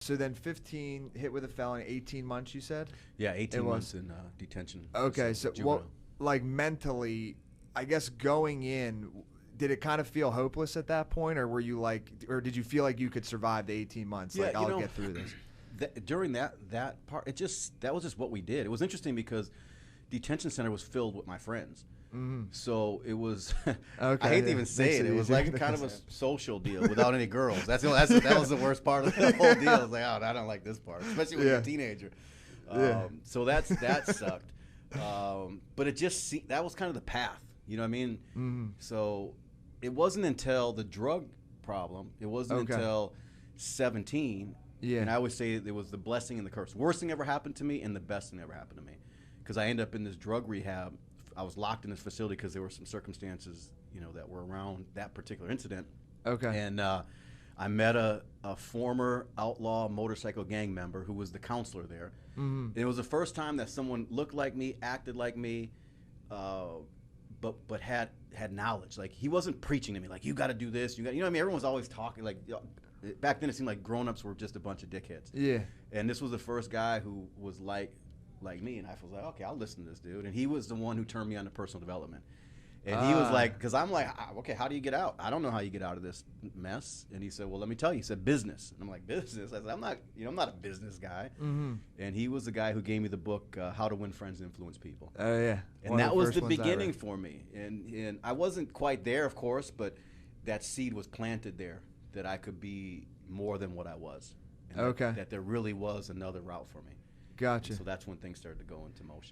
So then 15, hit with a felony, 18 months, you said? Yeah, 18 It was. months in detention. Okay, so juvenile. what, like mentally, I guess going in, did it kind of feel hopeless at that point, or were you like, or did you feel like you could survive the 18 months? Yeah, Like, I'll get through this. During that part, that was just what we did. It was interesting because detention center was filled with my friends. Mm-hmm. So it was. Okay, I hate to even say it. It was like kind of a social deal without any girls. That was the worst part of the whole deal. I was like, oh, I don't like this part, especially when you're a teenager. So that sucked. But that was kind of the path. You know what I mean? Mm-hmm. So it wasn't until the drug problem. It wasn't until 17. Yeah. And I always say it was the blessing and the curse. Worst thing ever happened to me and the best thing ever happened to me. Because I ended up in this drug rehab. I was locked in this facility because there were some circumstances, that were around that particular incident. Okay. And I met a former outlaw motorcycle gang member who was the counselor there. Mm-hmm. And it was the first time that someone looked like me, acted like me, but had knowledge. Like, he wasn't preaching to me like, you got to do this. You know what I mean? Everyone was always talking like. Back then, it seemed like grown-ups were just a bunch of dickheads. Yeah. And this was the first guy who was like me, and I was like, okay, I'll listen to this dude. And he was the one who turned me on to personal development. And he was like, because I'm like, okay, how do you get out? I don't know how you get out of this mess. And he said, well, let me tell you. He said, business. And I'm like, business? I said, I'm not a business guy. Mm-hmm. And he was the guy who gave me the book, How to Win Friends and Influence People. Oh, yeah. And that was the beginning for me. And I wasn't quite there, of course, but that seed was planted there. That I could be more than what I was. And that there really was another route for me. Gotcha. And so that's when things started to go into motion.